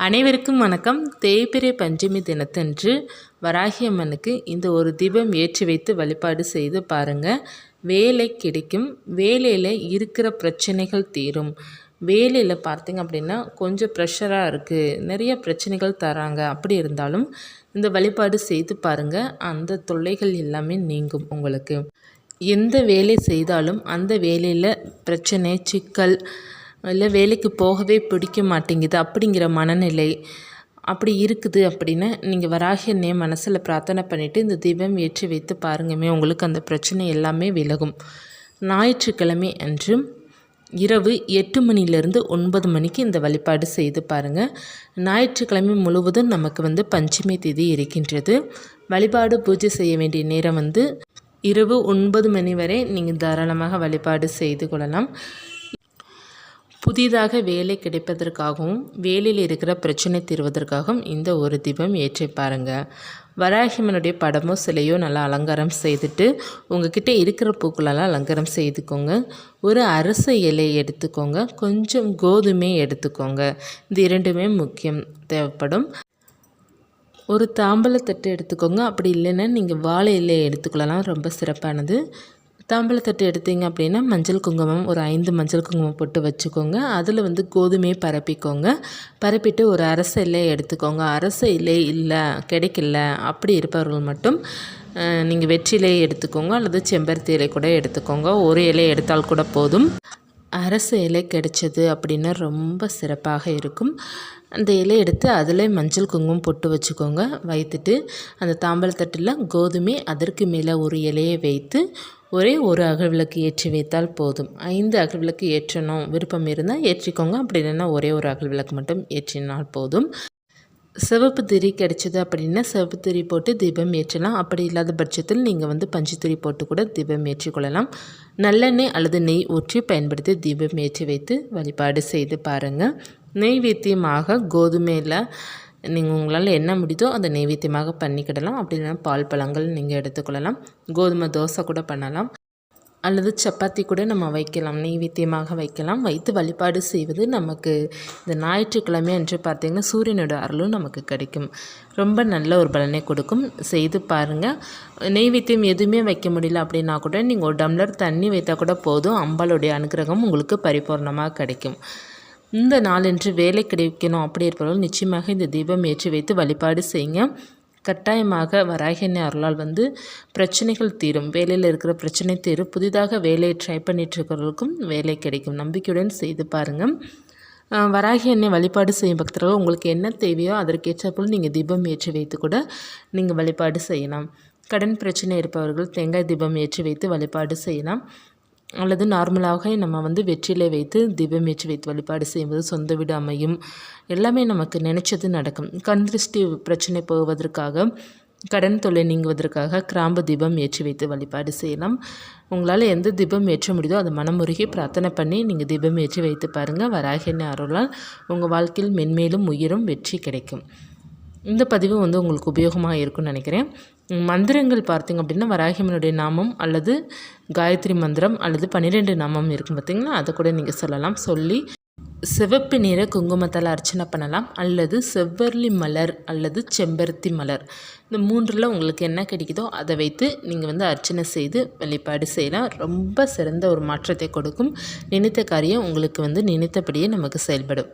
அனைவருக்கும் வணக்கம். தேய்பிறை பஞ்சமி தினத்தன்று வராகி அம்மனுக்கு இந்த ஒரு தீபம் ஏற்றி வைத்து வழிபாடு செய்து பாருங்கள். வேலை கிடைக்கும். வேலையில் இருக்கிற பிரச்சனைகள் தீரும். வேலையில் பார்த்திங்க அப்படின்னா கொஞ்சம் ப்ரெஷராக இருக்குது, நிறைய பிரச்சனைகள் தராங்க. அப்படி இருந்தாலும் இந்த வழிபாடு செய்து பாருங்கள். அந்த தொல்லைகள் எல்லாமே நீங்கும். உங்களுக்கு எந்த வேலை செய்தாலும் அந்த வேலையில் பிரச்சனை, சிக்கல், இல்லை வேலைக்கு போகவே பிடிக்க மாட்டேங்குது அப்படிங்கிற மனநிலை அப்படி இருக்குது அப்படின்னா நீங்கள் வராகி அன்னையை மனசில் பிரார்த்தனை பண்ணிவிட்டு இந்த தீபம் ஏற்றி வைத்து பாருங்கமே, உங்களுக்கு அந்த பிரச்சனை எல்லாமே விலகும். ஞாயிற்றுக்கிழமை அன்று இரவு 8 மணிலேருந்து 9 மணிக்கு இந்த வழிபாடு செய்து பாருங்கள். ஞாயிற்றுக்கிழமை முழுவதும் நமக்கு பஞ்சமி திதி இருக்கின்றது. வழிபாடு பூஜை செய்ய வேண்டிய நேரம் இரவு 9 மணி வரை நீங்கள் தாராளமாக வழிபாடு செய்து கொள்ளலாம். புதிதாக வேலை கிடைப்பதற்காகவும் வேலையில் இருக்கிற பிரச்சனை தீர்வதற்காகவும் இந்த ஒரு தீபம் ஏற்றி பாருங்கள். வராகியம்மனுடைய படமோ சிலையோ நல்லா அலங்காரம் செய்துட்டு உங்ககிட்ட இருக்கிற பூக்களெல்லாம் அலங்காரம் செய்துக்கோங்க. ஒரு அரச இலை எடுத்துக்கோங்க, கொஞ்சம் கோதுமை எடுத்துக்கோங்க. இது இரண்டுமே முக்கியம் தேவைப்படும். ஒரு தாம்பலத்தட்டு எடுத்துக்கோங்க. அப்படி இல்லைன்னா நீங்கள் வாழை இலையை எடுத்துக்கொள்ளலாம், ரொம்ப சிறப்பானது. தாம்பலத்தட்டு எடுத்தீங்க அப்படின்னா மஞ்சள் குங்குமம் ஒரு 5 மஞ்சள் குங்குமம் போட்டு வச்சுக்கோங்க. அதில் கோதுமையை பரப்பிக்கோங்க. பரப்பிட்டு ஒரு அரச இலை எடுத்துக்கோங்க. அரச இலை இல்லை கிடைக்கல அப்படி இருப்பவர்கள் மட்டும் நீங்கள் வெற்றிலை எடுத்துக்கோங்க, அல்லது செம்பருத்தி இலை கூட எடுத்துக்கோங்க. ஒரு இலை எடுத்தால் கூட போதும். அரச இலை கிடைச்சது அப்படின்னா ரொம்ப சிறப்பாக இருக்கும். அந்த இலை எடுத்து அதில் மஞ்சள் குங்குமம் போட்டு வச்சுக்கோங்க. வைத்துட்டு அந்த தாம்பலத்தட்டில் கோதுமை, அதற்கு மேலே ஒரு இலையை வைத்து ஒரே ஒரு அகல் விளக்கு ஏற்றி வைத்தால் போதும். 5 அகல் விளக்கு ஏற்றணும் விருப்பம் இருந்தால் ஏற்றிக்கோங்க. அப்படி இல்லைன்னா ஒரே ஒரு அகல் விளக்கு மட்டும் ஏற்றினால் போதும். சிவப்பு திரி கிடைச்சது அப்படின்னா சிவப்பு திரி போட்டு தீபம் ஏற்றலாம். அப்படி இல்லாத பட்சத்தில் நீங்கள் பஞ்சு திரி போட்டு கூட தீபம் ஏற்றிக்கொள்ளலாம். நல்லெண்ணெய் அல்லது நெய் ஊற்றி பயன்படுத்தி தீபம் ஏற்றி வைத்து வழிபாடு செய்து பாருங்கள். நெய்வேத்தியமாக கோதுமையில் நீங்கள் உங்களால் என்ன முடியுதோ அதை நெய்வேத்தியமாக பண்ணிக்கிடலாம். அப்படி இல்லைன்னா பால் பழங்கள் நீங்கள் எடுத்துக்கொள்ளலாம். கோதுமை தோசை கூட பண்ணலாம், அல்லது சப்பாத்தி கூட நம்ம வைக்கலாம், நெய்வேத்தியமாக வைக்கலாம். வைத்து வழிபாடு செய்வது நமக்கு இந்த ஞாயிற்றுக்கிழமை அன்று பார்த்திங்கன்னா சூரியனோட அருளும் நமக்கு கிடைக்கும். ரொம்ப நல்ல ஒரு பலனை கொடுக்கும். செய்து பாருங்கள். நெய்வேத்தியம் எதுவுமே வைக்க முடியல அப்படின்னா கூட நீங்கள் ஒரு டம்ளர் தண்ணி வைத்தால் கூட போதும். அம்பாளுடைய அனுகிரகம் உங்களுக்கு பரிபூர்ணமாக கிடைக்கும். இந்த நாளன்று வேலை கிடைக்கணும் அப்படி இருப்பவர்கள் நிச்சயமாக இந்த தீபம் ஏற்றி வைத்து வழிபாடு செய்யுங்க. கட்டாயமாக வராகி அன்னை அருளால் பிரச்சனைகள் தீரும். வேலையில் இருக்கிற பிரச்சனை தீரும். புதிதாக வேலையை ட்ரை பண்ணிகிட்ருக்கிறவர்களுக்கும் வேலை கிடைக்கும். நம்பிக்கையுடன் செய்து பாருங்கள். வராகி அன்னை வழிபாடு செய்யும் பக்தர்கள் உங்களுக்கு என்ன தேவையோ அதற்கேற்றபோல் நீங்கள் தீபம் ஏற்றி வைத்து கூட நீங்கள் வழிபாடு செய்யலாம். கடன் பிரச்சனை இருப்பவர்கள் தேங்காய் தீபம் ஏற்றி வைத்து வழிபாடு செய்யலாம். அல்லது நார்மலாக நம்ம வெற்றிலை வைத்து தீபம் ஏற்றி வைத்து வழிபாடு செய்யும்போது சொந்த வீடு அமையும். எல்லாமே நமக்கு நினச்சது நடக்கும். கண் திருஷ்டி பிரச்சனை போவதற்காக, கடன் தொல்லை நீங்குவதற்காக கிராம்பு தீபம் ஏற்றி வைத்து வழிபாடு செய்யலாம். உங்களால் எந்த தீபம் ஏற்ற முடியுதோ அதை மனமுருகி பிரார்த்தனை பண்ணி நீங்கள் தீபம் ஏற்றி வைத்து பாருங்கள். வராகி அன்னை அருளால் உங்கள் வாழ்க்கையில் மென்மேலும் உயரும் வெற்றி கிடைக்கும். இந்த பதிவு உங்களுக்கு உபயோகமாக இருக்கும்னு நினைக்கிறேன். மந்திரங்கள் பார்த்திங்க அப்படின்னா வராகியம்மனுடைய நாமம் அல்லது காயத்ரி மந்திரம் அல்லது 12 நாமம் இருக்கும் பார்த்திங்களா, அதை கூட நீங்கள் சொல்லலாம். சொல்லி சிவப்பு நிற குங்குமத்தால் அர்ச்சனை பண்ணலாம், அல்லது செவ்வரளி மலர் அல்லது செம்பருத்தி மலர், இந்த 3ல் உங்களுக்கு என்ன கிடைக்குதோ அதை வைத்து நீங்கள் அர்ச்சனை செய்து வழிபாடு செய்யலாம். ரொம்ப சிறந்த ஒரு மாற்றத்தை கொடுக்கும். நினைத்த காரியம் உங்களுக்கு நினைத்தபடியே நமக்கு செயல்படும்.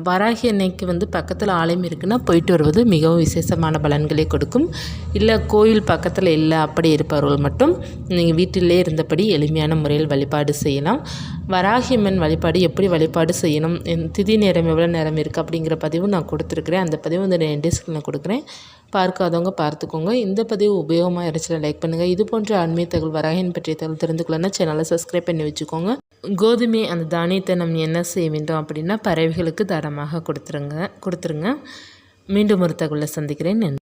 வராகி அன்னைக்கு பக்கத்தில் ஆலயம் இருக்குன்னா போயிட்டு வருவது மிகவும் விசேஷமான பலன்களை கொடுக்கும். இல்லை கோயில் பக்கத்தில் இல்லை அப்படி இருப்பவர்கள் மட்டும் நீங்கள் வீட்டிலே இருந்தபடி எளிமையான முறையில் வழிபாடு செய்யலாம். வராகி அம்மன் வழிபாடு எப்படி வழிபாடு செய்யணும், திதி நேரம் எவ்வளோ நேரம் இருக்குது அப்படிங்கிற பதிவு நான் கொடுத்துருக்குறேன். அந்த பதிவு நான் டிஸ்கிரிப்ஷனில் கொடுக்குறேன். பார்க்காதவங்க பார்த்துக்கோங்க. இந்த பதிவு உபயோகமாக இருந்துச்சுன்னா லைக் பண்ணுங்கள். இது போன்ற ஆன்மீக தகவல் வராகின் பற்றிய தகவல் தெரிந்துக்கொள்ளனா சேனலை சப்ஸ்கிரைப் பண்ணி வச்சுக்கோங்க. கோதுமை அந்த தானியத்தை நம்ம என்ன செய்ய வேண்டும் அப்படின்னா பறவைகளுக்கு தானமாக கொடுத்துருங்க. மீண்டும் ஒரு தகவலை சந்திக்கிறேன்.